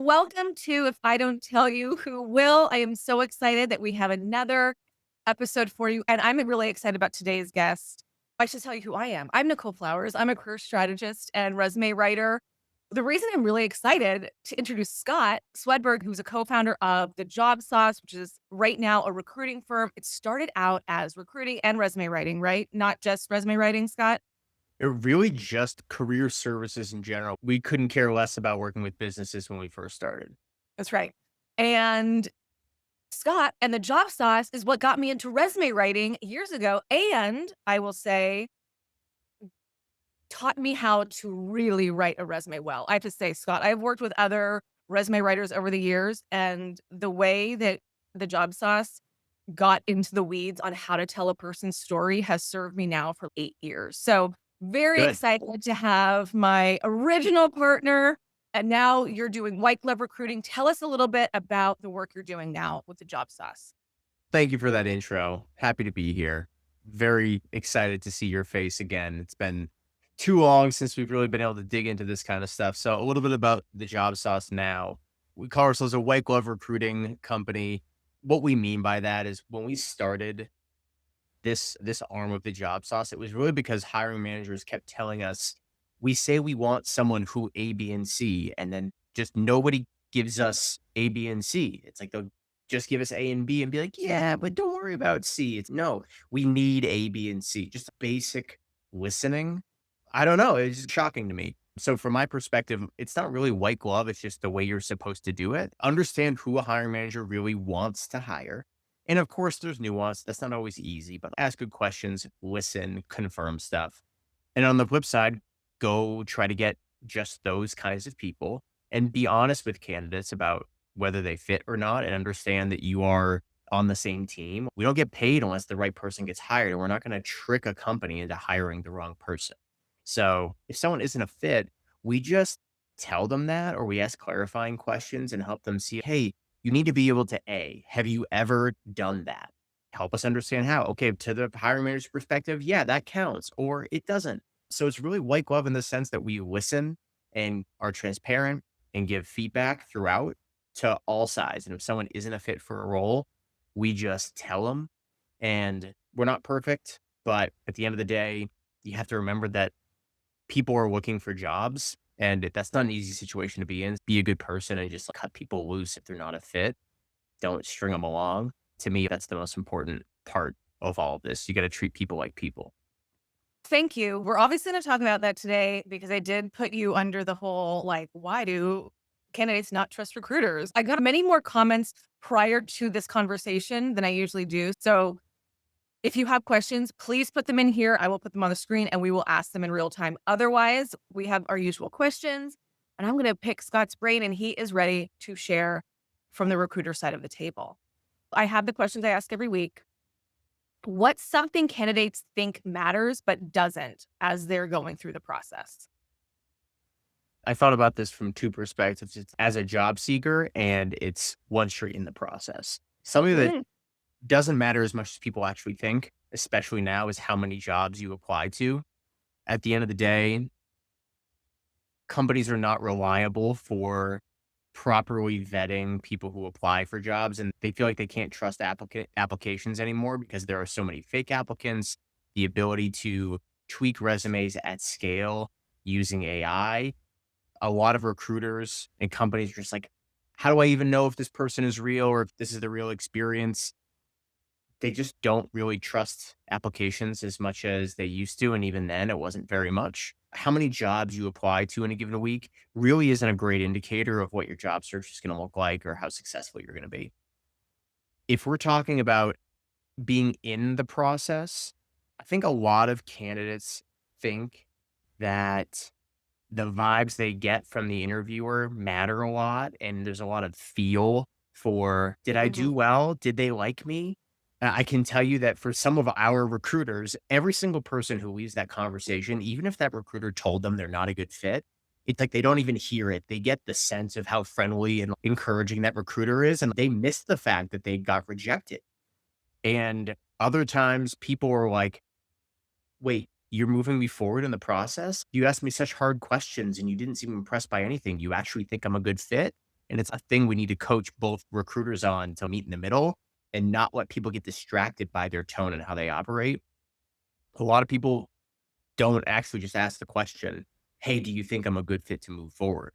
Welcome to If I Don't Tell You, Who Will? I am so excited that we have another episode for you. And I'm really excited about today's guest. I should tell you who I am. I'm Nicole Flowers. I'm a career strategist and resume writer. The reason I'm really excited to introduce Scott Swedberg, who's a co founder of The Job Sauce, which is right now a recruiting firm. It started out as recruiting and resume writing, right? Not just resume writing, Scott. It really just career services in general. We couldn't care less about working with businesses when we first started. That's right. And Scott and the job sauce is what got me into resume writing years ago. And I will say, taught me how to really write a resume well. I have to say, Scott, I've worked with other resume writers over the years, and the way that the job sauce got into the weeds on how to tell a person's story has served me now for 8 years. So, very Good. excited to have my original partner. And now you're doing white glove recruiting. Tell us a little bit about the work you're doing now with the job sauce. Thank you for that intro. Happy to be here. Very excited to see your face again. It's been too long since we've really been able to dig into this kind of stuff. So, a little bit about the job sauce now. We call ourselves a white glove recruiting company. What we mean by that is when we started this arm of the job sauce, it was really because hiring managers kept telling us, we say we want someone who A, B, and C, and then just nobody gives us A, B, and C. It's like they'll just give us A and B and be like, yeah, but don't worry about C. It's no, we need A, B, and C. Just basic listening. I don't know. It's just shocking to me. So from my perspective, it's not really white glove. It's just the way you're supposed to do it. Understand who a hiring manager really wants to hire, and of course, there's nuance. That's not always easy, but ask good questions, listen, confirm stuff. And on the flip side, go try to get just those kinds of people and be honest with candidates about whether they fit or not and understand that you are on the same team. We don't get paid unless the right person gets hired, and we're not going to trick a company into hiring the wrong person. So if someone isn't a fit, we just tell them that, or we ask clarifying questions and help them see, hey, you need to be able to A, have you ever done that? Help us understand how. Okay, to the hiring manager's perspective, yeah, that counts, or it doesn't. So it's really white glove in the sense that we listen and are transparent and give feedback throughout to all sides. And if someone isn't a fit for a role, we just tell them. And we're not perfect, but at the end of the day, you have to remember that people are looking for jobs, and that's not an easy situation to be in. Be a good person and just cut people loose if they're not a fit. Don't string them along. To me, that's the most important part of all of this. You got to treat people like people. Thank you. We're obviously going to talk about that today because I did put you under the whole like, why do candidates not trust recruiters? I got many more comments prior to this conversation than I usually do. So if you have questions, please put them in here. I will put them on the screen and we will ask them in real time. Otherwise, we have our usual questions and I'm going to pick Scott's brain and he is ready to share from the recruiter side of the table. I have the questions I ask every week. What's something candidates think matters but doesn't as they're going through the process? I thought about this from two perspectives. It's as a job seeker, and it's once you're in the process. Something that Mm, doesn't matter as much as people actually think, especially now, is how many jobs you apply to. At the end of the day, companies are not reliable for properly vetting people who apply for jobs, and they feel like they can't trust applications anymore because there are so many fake applicants. The ability to tweak resumes at scale using AI. A lot of recruiters and companies are just like, how do I even know if this person is real or if this is the real experience? They just don't really trust applications as much as they used to, and even then, it wasn't very much. How many jobs you apply to in a given week really isn't a great indicator of what your job search is gonna look like or how successful you're gonna be. If we're talking about being in the process, I think a lot of candidates think that the vibes they get from the interviewer matter a lot, and there's a lot of feel for, "Did I do mhm. well? Did they like me?" I can tell you that for some of our recruiters, every single person who leaves that conversation, even if that recruiter told them they're not a good fit, it's like they don't even hear it. They get the sense of how friendly and encouraging that recruiter is, and they miss the fact that they got rejected. And other times, people are like, wait, you're moving me forward in the process? You asked me such hard questions and you didn't seem impressed by anything. You actually think I'm a good fit? And it's a thing we need to coach both recruiters on to meet in the middle and not let people get distracted by their tone and how they operate. A lot of people don't actually just ask the question, "Hey, do you think I'm a good fit to move forward?"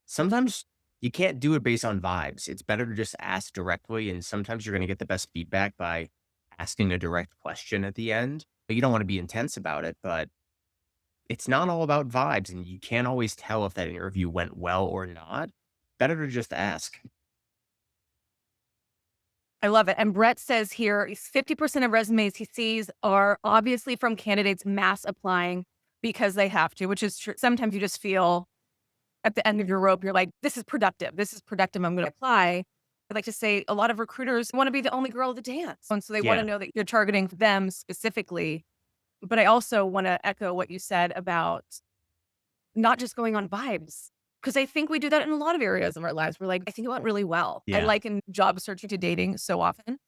Sometimes you can't do it based on vibes. It's better to just ask directly, and sometimes you're gonna get the best feedback by asking a direct question at the end. But you don't wanna be intense about it, but it's not all about vibes, and you can't always tell if that interview went well or not. Better to just ask. I love it. And Brett says here, 50% of resumes he sees are obviously from candidates mass applying because they have to, which is true. Sometimes you just feel at the end of your rope, you're like, this is productive. This is productive. I'm going to apply. I like to say a lot of recruiters want to be the only girl at the dance. And so they want to Yeah, know that you're targeting them specifically. But I also want to echo what you said about not just going on vibes. Because I think we do that in a lot of areas of our lives. We're like, I think it went really well. I yeah. liken job searching to dating so often.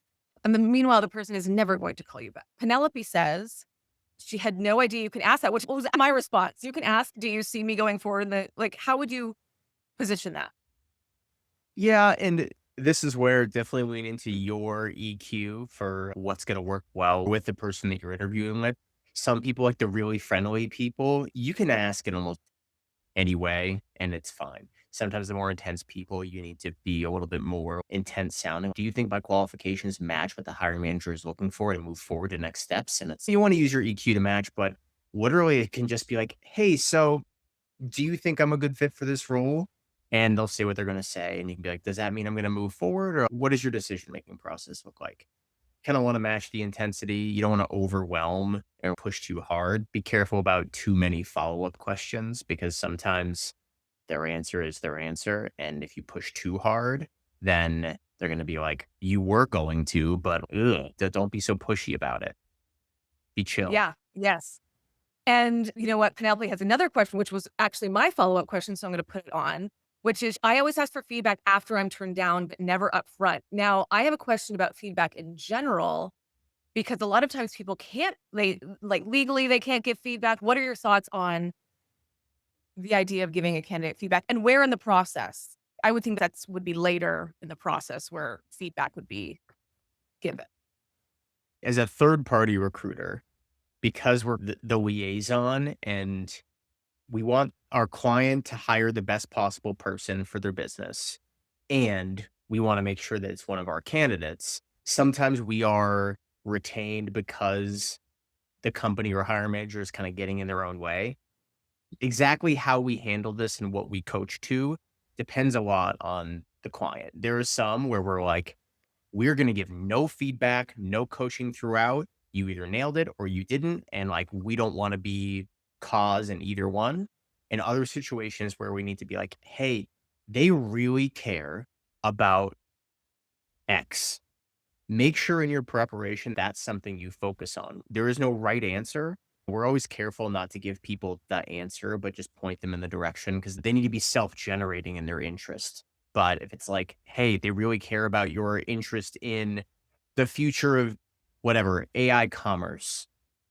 And then meanwhile, the person is never going to call you back. Penelope says she had no idea you can ask that, which was my response. You can ask, do you see me going forward? Like, how would you position that? Yeah, and this is where definitely lean into your EQ for what's gonna work well with the person that you're interviewing with. Some people, like the really friendly people, you can ask in almost any way, and it's fine. Sometimes the more intense people, you need to be a little bit more intense sounding. Do you think my qualifications match what the hiring manager is looking for to move forward to next steps? And it's you want to use your EQ to match, but literally it can just be like, hey, so do you think I'm a good fit for this role? And they'll say what they're going to say. And you can be like, does that mean I'm going to move forward? Or what does your decision making process look like? Kind of want to match the intensity. You don't want to overwhelm or push too hard. Be careful about too many follow up questions because sometimes their answer is their answer. And if you push too hard, then they're going to be like, you were going to, but don't be so pushy about it. Be chill. Yeah. Yes. And you know what? Penelope has another question, which was actually my follow up question. So I'm going to put it on, which is I always ask for feedback after I'm turned down, but never up front. Now, I have a question about feedback in general because a lot of times people can't, they like legally, they can't give feedback. What are your thoughts on the idea of giving a candidate feedback and where in the process? I would think that's would be later in the process where feedback would be given. As a third party recruiter, because we're the liaison and we want our client to hire the best possible person for their business, and we want to make sure that it's one of our candidates. Sometimes we are retained because the company or hiring manager is kind of getting in their own way. Exactly how we handle this and what we coach to depends a lot on the client. There are some where we're like, we're going to give no feedback, no coaching throughout. You either nailed it or you didn't. And like, we don't want to be cause in either one. In other situations where we need to be like, hey, they really care about X. Make sure in your preparation that's something you focus on. There is no right answer. We're always careful not to give people that answer, but just point them in the direction because they need to be self generating in their interest. But if it's like, hey, they really care about your interest in the future of whatever, AI commerce,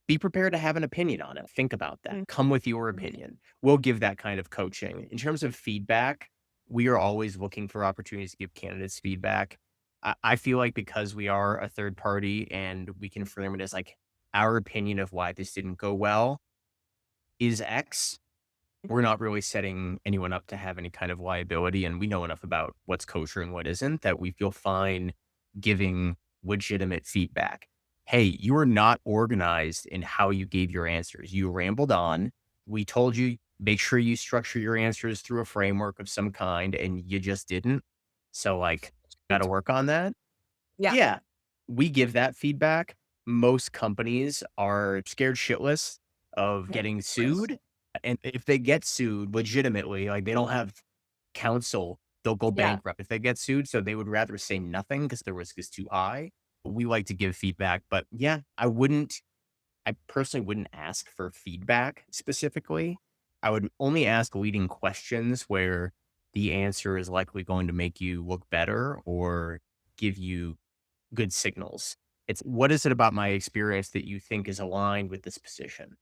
be prepared to have an opinion on it. Think about that. Mhm. Come with your opinion. We'll give that kind of coaching. In terms of feedback, we are always looking for opportunities to give candidates feedback. I feel like because we are a third party and we can frame it as like our opinion of why this didn't go well is X, we're not really setting anyone up to have any kind of liability. And we know enough about what's kosher and what isn't that we feel fine giving legitimate feedback. Hey, you were not organized in how you gave your answers. You rambled on. We told you, make sure you structure your answers through a framework of some kind, and you just didn't. So, like, got to work on that. Yeah. Yeah, we give that feedback. Most companies are scared shitless of Yeah. getting Yes. sued, and if they get sued legitimately, like, they don't have counsel, they'll go Yeah. bankrupt if they get sued, so they would rather say nothing because the risk is too high. We like to give feedback, but yeah, I personally wouldn't ask for feedback specifically. I would only ask leading questions where the answer is likely going to make you look better or give you good signals. It's what is it about my experience that you think is aligned with this position?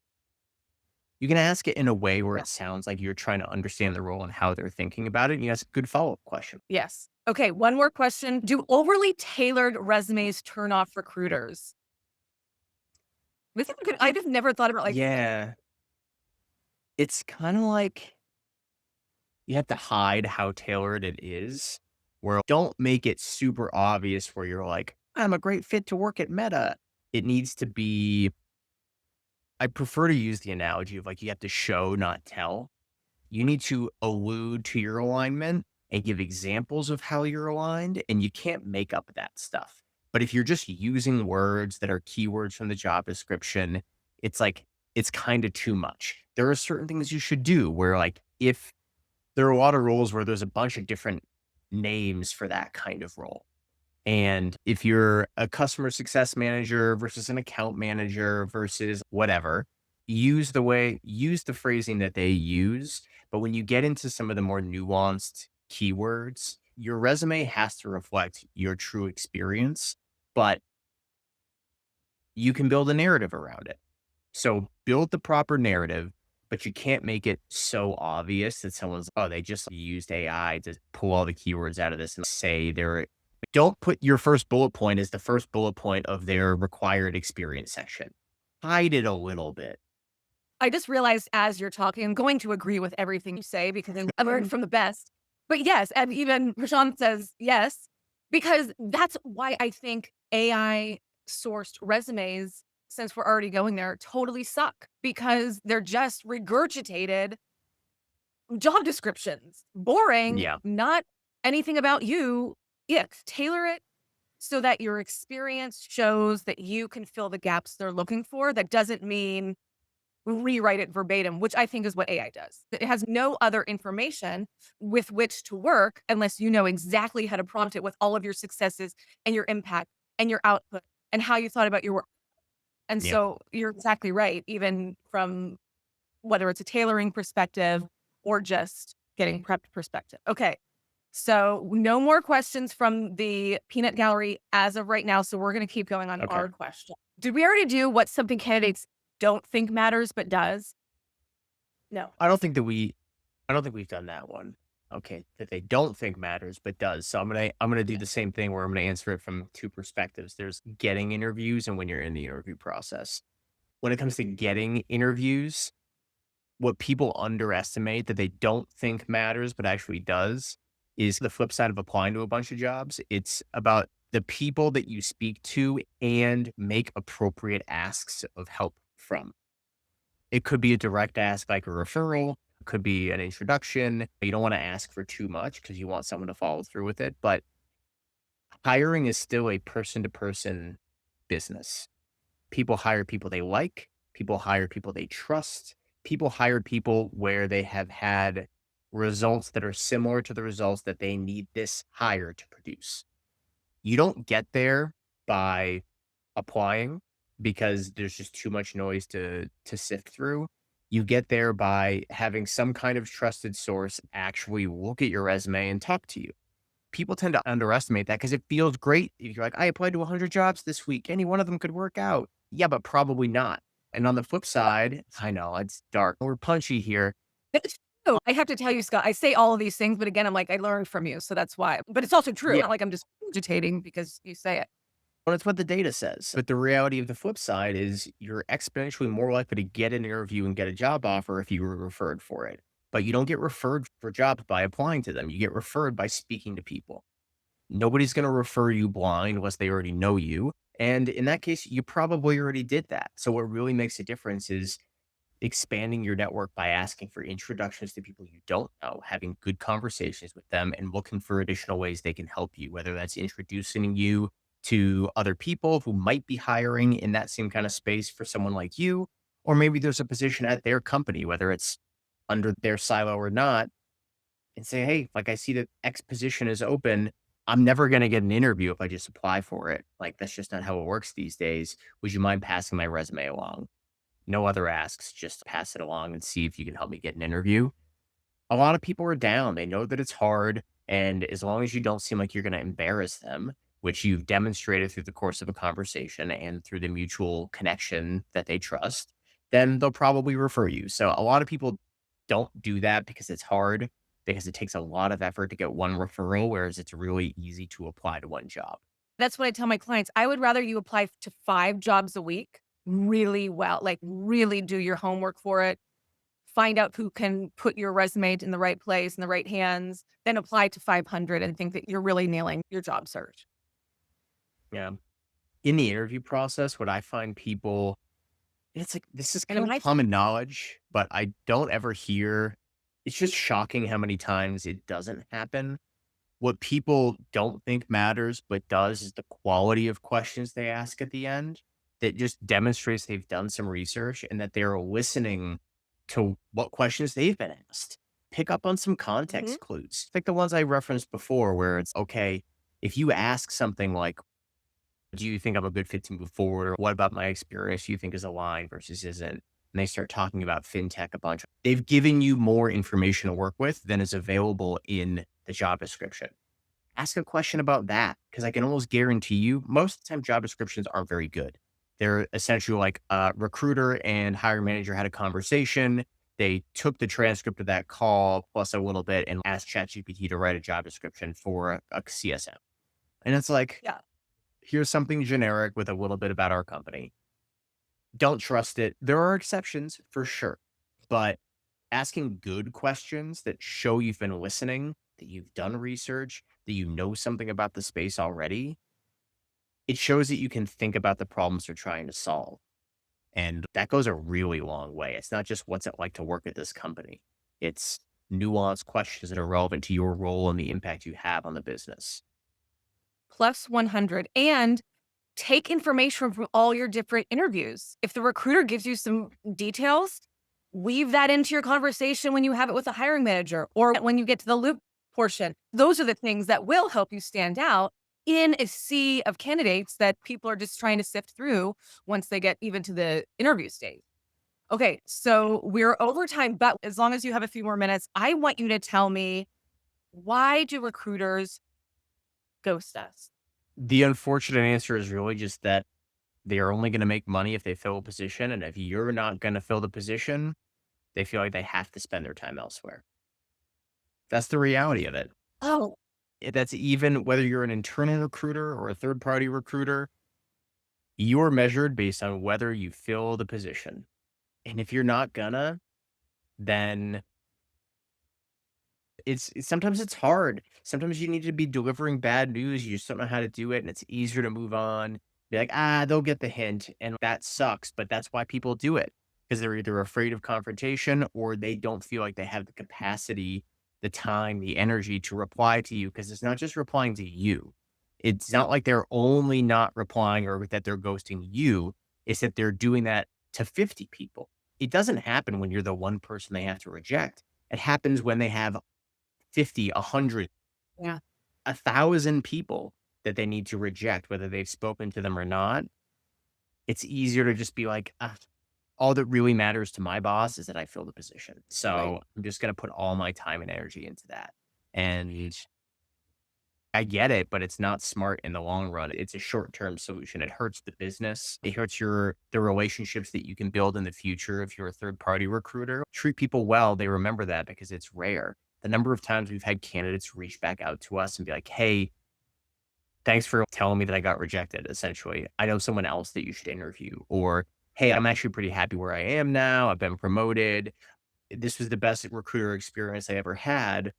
You can ask it in a way where it sounds like you're trying to understand the role and how they're thinking about it. And you ask a good follow-up question. Yes. Okay, one more question. Do overly tailored resumes turn off recruiters? This is a good I just never thought about, like Yeah. It's kind of like you have to hide how tailored it is, where don't make it super obvious where you're like, I'm a great fit to work at Meta. It needs to be, I prefer to use the analogy of like you have to show, not tell. You need to allude to your alignment and give examples of how you're aligned, and you can't make up that stuff. But if you're just using words that are keywords from the job description, it's like, it's kind of too much. There are certain things you should do where, like, if there are a lot of roles where there's a bunch of different names for that kind of role. And if you're a customer success manager versus an account manager versus whatever, use the phrasing that they use. But when you get into some of the more nuanced keywords, your resume has to reflect your true experience, but you can build a narrative around it. So build the proper narrative, but you can't make it so obvious that someone's, oh, they just used AI to pull all the keywords out of this and say they're, don't put your first bullet point as the first bullet point of their required experience section. Hide it a little bit. I just realized as you're talking, I'm going to agree with everything you say because I learned from the best. But yes, and even Rashawn says yes, because that's why I think AI sourced resumes, since we're already going there, totally suck because they're just regurgitated job descriptions. Boring, Yeah. not anything about you. Yeah, tailor it so that your experience shows that you can fill the gaps they're looking for. That doesn't mean rewrite it verbatim, which I think is what AI does. It has no other information with which to work unless you know exactly how to prompt it with all of your successes and your impact and your output and how you thought about your work. And Yeah. so you're exactly right, even from whether it's a tailoring perspective or just getting prepped perspective. Okay. So no more questions from the peanut gallery as of right now. So we're going to keep going on Okay. our question. Did we already do what something candidates don't think matters but does? No. I don't think that I don't think we've done that one. Okay, that they don't think matters, but does. So I'm gonna do Yeah. the same thing where I'm gonna answer it from two perspectives. There's getting interviews and when you're in the interview process. When it comes to getting interviews, what people underestimate that they don't think matters, but actually does, is the flip side of applying to a bunch of jobs. It's about the people that you speak to and make appropriate asks of help from. It could be a direct ask like a referral, it could be an introduction. You don't want to ask for too much because you want someone to follow through with it. But hiring is still a person to person business. People hire people they like, people hire people they trust, people hire people where they have had results that are similar to the results that they need this hire to produce. You don't get there by applying because there's just too much noise to sift through. You get there by having some kind of trusted source actually look at your resume and talk to you. People tend to underestimate that because it feels great. If you're like, I applied to 100 jobs this week, any one of them could work out. Yeah, but probably not. And on the flip side, I know it's dark. We're punchy here. It's true. I have to tell you, Scott, I say all of these things, but again, I'm like, I learned from you. So that's why. But it's also true. Yeah. Not like I'm just agitating because you say it. Well, it's what the data says. But the reality of the flip side is you're exponentially more likely to get an interview and get a job offer if you were referred for it. But you don't get referred for jobs by applying to them. You get referred by speaking to people. Nobody's going to refer you blind unless they already know you. And in that case, you probably already did that. So what really makes a difference is expanding your network by asking for introductions to people you don't know, having good conversations with them, and looking for additional ways they can help you, whether that's introducing you to other people who might be hiring in that same kind of space for someone like you, or maybe there's a position at their company, whether it's under their silo or not, and say, hey, like I see that X position is open. I'm never going to get an interview if I just apply for it. Like that's just not how it works these days. Would you mind passing my resume along? No other asks, just pass it along and see if you can help me get an interview. A lot of people are down. They know that it's hard. And as long as you don't seem like you're going to embarrass them, which you've demonstrated through the course of a conversation and through the mutual connection that they trust, then they'll probably refer you. So a lot of people don't do that because it's hard, because it takes a lot of effort to get one referral, whereas it's really easy to apply to one job. That's what I tell my clients. I would rather you apply to 5 jobs a week really well, like really do your homework for it, find out who can put your resume in the right place, in the right hands, then apply to 500 and think that you're really nailing your job search. Yeah. In the interview process, what I find people, it's like this is And in kind of my common knowledge, but I don't ever hear, it's just shocking how many times it doesn't happen. What people don't think matters, but does, is the quality of questions they ask at the end that just demonstrates they've done some research and that they're listening to what questions they've been asked. Pick up on some Mhm. context clues, like the ones I referenced before, where it's okay, if you ask something like, do you think I'm a good fit to move forward? Or what about my experience do you think is aligned versus isn't? And they start talking about fintech a bunch. They've given you more information to work with than is available in the job description. Ask a question about that because I can almost guarantee you most of the time job descriptions aren't very good. They're essentially like a recruiter and hiring manager had a conversation. They took the transcript of that call plus a little bit and asked ChatGPT to write a job description for a CSM. And it's like, Yeah. here's something generic with a little bit about our company. Don't trust it. There are exceptions for sure, but asking good questions that show you've been listening, that you've done research, that you know something about the space already, it shows that you can think about the problems they're trying to solve. And that goes a really long way. It's not just what's it like to work at this company. It's nuanced questions that are relevant to your role and the impact you have on the business. Plus 100. And take information from all your different interviews. If the recruiter gives you some details, weave that into your conversation when you have it with the hiring manager or when you get to the loop portion. Those are the things that will help you stand out in a sea of candidates that people are just trying to sift through once they get even to the interview stage. Okay, so we're over time, but as long as you have a few more minutes, I want you to tell me, why do recruiters ghost us? The unfortunate answer is really just that they are only going to make money if they fill a position. And if you're not going to fill the position, they feel like they have to spend their time elsewhere. That's the reality of it. Oh, That's even whether you're an internal recruiter or a third party recruiter, you're measured based on whether you fill the position. And if you're not gonna, then sometimes it's hard. Sometimes you need to be delivering bad news. You just don't know how to do it. And it's easier to move on. Be like, they'll get the hint. And that sucks. But that's why people do it because they're either afraid of confrontation or they don't feel like they have the capacity, the time, the energy to reply to you. Cause it's not just replying to you. It's not like they're only not replying or that they're ghosting you. It's that they're doing that to 50 people. It doesn't happen when you're the one person they have to reject. It happens when they have 50, 100, yeah, 1,000 people that they need to reject, whether they've spoken to them or not. It's easier to just be like, all that really matters to my boss is that I fill the position. right. So I'm just going to put all my time and energy into that. And I get it, but it's not smart in the long run. It's a short-term solution. It hurts the business. It hurts the relationships that you can build in the future if you're a third-party recruiter. Treat people well. They remember that because it's rare. The number of times we've had candidates reach back out to us and be like, "Hey, thanks for telling me that I got rejected," essentially. "I know someone else that you should interview," or, "Hey, I'm actually pretty happy where I am now. I've been promoted. This was the best recruiter experience I ever had.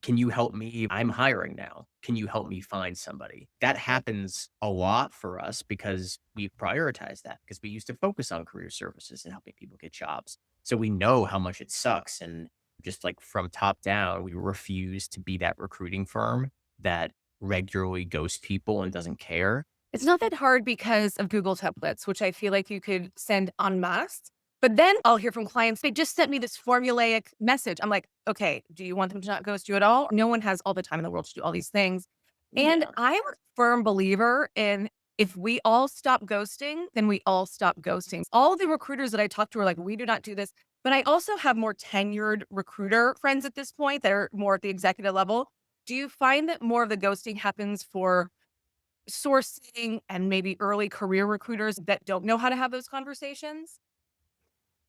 Can you help me? I'm hiring now. Can you help me find somebody?" That happens a lot for us because we prioritize that because we used to focus on career services and helping people get jobs. So we know how much it sucks. And just like from top down, we refuse to be that recruiting firm that regularly ghosts people and doesn't care. It's not that hard because of Google templates, which I feel like you could send en masse. But then I'll hear from clients, they just sent me this formulaic message. I'm like, okay, do you want them to not ghost you at all? No one has all the time in the world to do all these things. And Yeah. I'm a firm believer in, if we all stop ghosting, then we all stop ghosting. All the recruiters that I talk to are like, we do not do this. But I also have more tenured recruiter friends at this point that are more at the executive level. Do you find that more of the ghosting happens for sourcing and maybe early career recruiters that don't know how to have those conversations?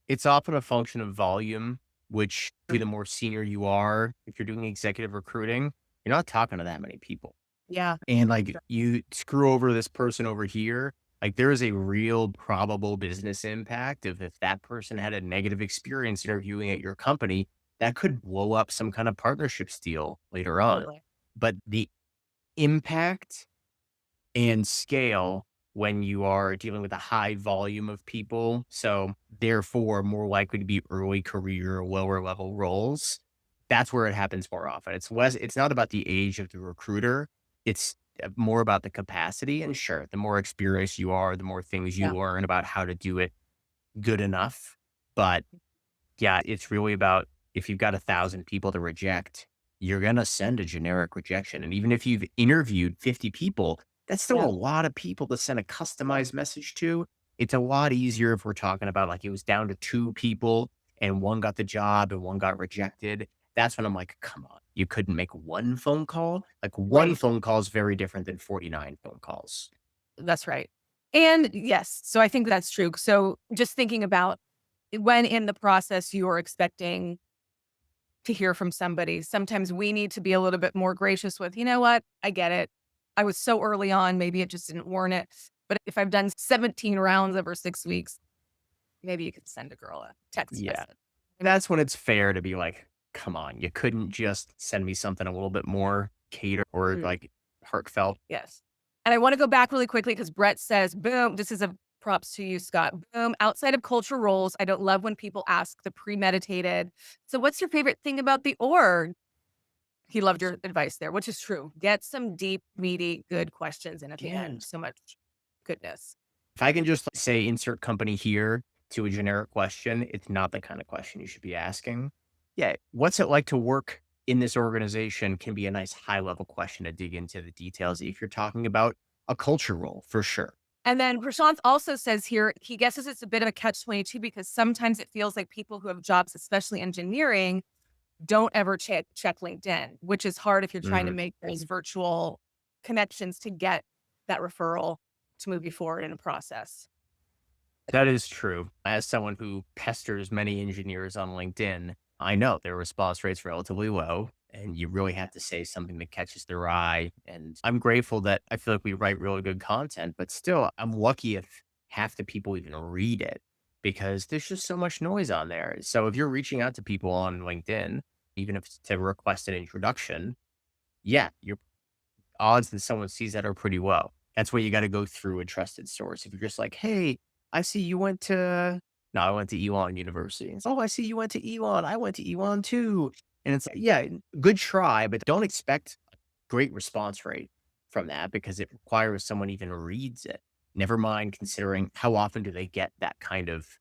It's often a function of volume, which the more senior you are, if you're doing executive recruiting, you're not talking to that many people. Yeah. And like you screw over this person over here, like there is a real probable business impact of if that person had a negative experience interviewing at your company, that could blow up some kind of partnerships deal later on. Totally. But the impact and scale when you are dealing with a high volume of people. So therefore more likely to be early career, lower level roles. That's where it happens more often. It's not about the age of the recruiter. It's more about the capacity. And sure, the more experienced you are, the more things you Yeah. learn about how to do it good enough. But yeah, it's really about if you've got 1,000 people to reject, you're gonna send a generic rejection, and even if you've interviewed 50 people, that's still a Yeah. lot of people to send a customized message to. It's a lot easier if we're talking about, like, it was down to 2 people and 1 got the job and 1 got rejected. That's when I'm like, "Come on, you couldn't make 1 phone call?" Like, 1 Right. phone call is very different than 49 phone calls. That's right. And yes, so I think that's true. So just thinking about when in the process you're expecting to hear from somebody, sometimes we need to be a little bit more gracious with, you know what? I get it. I was so early on, maybe it just didn't warrant it. But if I've done 17 rounds over 6 weeks, maybe you could send a girl a text Yeah. message. That's when it's fair to be like, "Come on, you couldn't just send me something a little bit more catered or, Mm, like, heartfelt." yes. And I want to go back really quickly because Brett says, boom, this is a props to you, Scott. Boom. Outside of culture roles, I don't love when people ask the premeditated. So, what's your favorite thing about the org? He loved your advice there, which is true. Get some deep, meaty, good questions in at the end. Yes. So much goodness. If I can just say insert company here to a generic question, it's not the kind of question you should be asking. Yeah, what's it like to work in this organization can be a nice high level question to dig into the details if you're talking about a culture role for sure. And then Prashant also says here, he guesses it's a bit of a catch 22 because sometimes it feels like people who have jobs, especially engineering, don't ever check LinkedIn, which is hard if you're trying to Mhm. make those virtual connections to get that referral to move you forward in a process. That is true. As someone who pesters many engineers on LinkedIn, I know their response rate's relatively low, and you really have to say something that catches their eye. And I'm grateful that I feel like we write really good content, but still, I'm lucky if half the people even read it because there's just so much noise on there. So if you're reaching out to people on LinkedIn, even if it's to request an introduction, yeah, your odds that someone sees that are pretty low. That's why you gotta go through a trusted source. If you're just like, "Hey, I see you went to" no, I went to Elon University. It's, "Oh, I see you went to Elon. I went to Elon too." And it's like, yeah, good try, but don't expect a great response rate from that because it requires someone even reads it. Never mind considering how often do they get that kind of,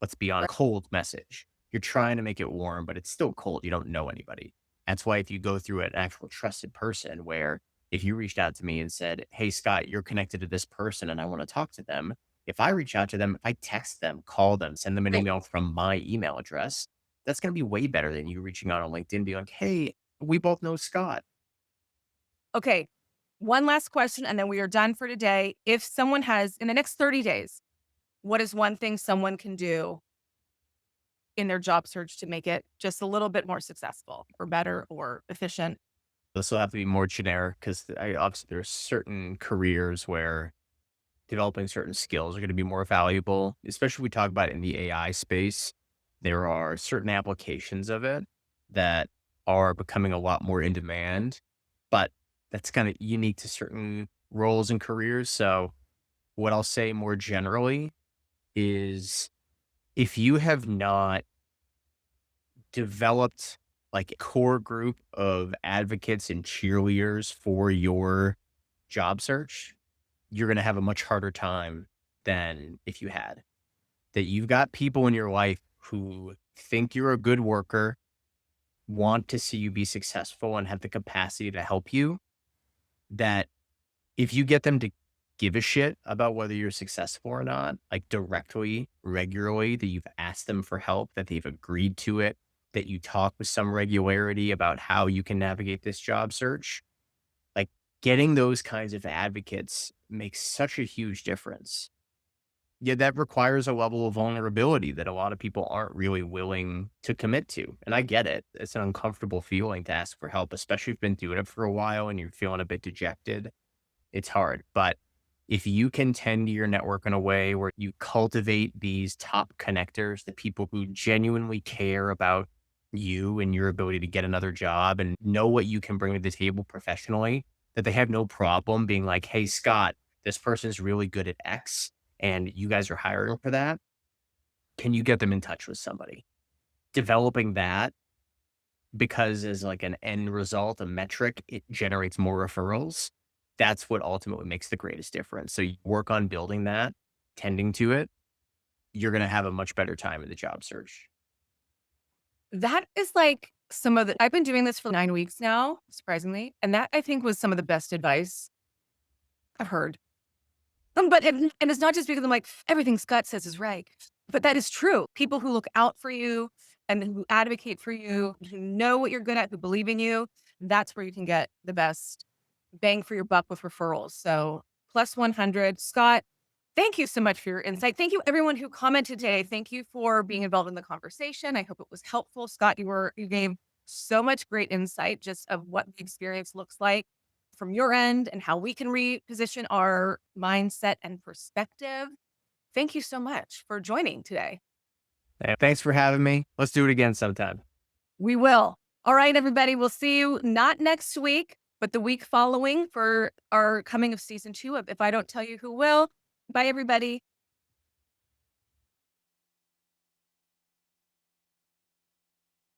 let's be honest, cold message. You're trying to make it warm, but it's still cold. You don't know anybody. That's why if you go through an actual trusted person where if you reached out to me and said, "Hey, Scott, you're connected to this person and I want to talk to them." If I reach out to them, if I text them, call them, send them an Right. email from my email address, that's going to be way better than you reaching out on LinkedIn and be like, "Hey, we both know Scott." Okay. One last question, and then we are done for today. If someone has, in the next 30 days, what is one thing someone can do in their job search to make it just a little bit more successful or better or efficient? This will have to be more generic because obviously there's certain careers where developing certain skills are going to be more valuable, especially we talk about in the AI space. There are certain applications of it that are becoming a lot more in demand, but that's kind of unique to certain roles and careers. So, what I'll say more generally is if you have not developed like a core group of advocates and cheerleaders for your job search, you're going to have a much harder time than if you had. That you've got people in your life who think you're a good worker, want to see you be successful, and have the capacity to help you. That if you get them to give a shit about whether you're successful or not, like directly, regularly, that you've asked them for help, that they've agreed to it, that you talk with some regularity about how you can navigate this job search, like getting those kinds of advocates makes such a huge difference. Yeah, that requires a level of vulnerability that a lot of people aren't really willing to commit to. And I get it. It's an uncomfortable feeling to ask for help, especially if you've been doing it for a while and you're feeling a bit dejected. It's hard. But if you can tend to your network in a way where you cultivate these top connectors, the people who genuinely care about you and your ability to get another job and know what you can bring to the table professionally, that they have no problem being like, hey, Scott, this person's really good at X and you guys are hiring for that. Can you get them in touch with somebody? Developing that because as like an end result, a metric, it generates more referrals. That's what ultimately makes the greatest difference. So you work on building that, tending to it, you're going to have a much better time in the job search. That is like some of the I've been doing this for 9 weeks now, surprisingly, and that I think was some of the best advice I've heard. But it's not just because I'm like, everything Scott says is right, but that is true. People who look out for you and who advocate for you, who know what you're good at, who believe in you, that's where you can get the best bang for your buck with referrals. So plus 100. Scott, thank you so much for your insight. Thank you everyone who commented today. Thank you for being involved in the conversation. I hope it was helpful. Scott, you gave so much great insight just of what the experience looks like from your end and how we can reposition our mindset and perspective. Thank you so much for joining today. Thanks for having me. Let's do it again sometime. We will. All right, everybody. We'll see you not next week, but the week following for our coming of season 2 of If I Don't Tell You Who Will. Bye, everybody.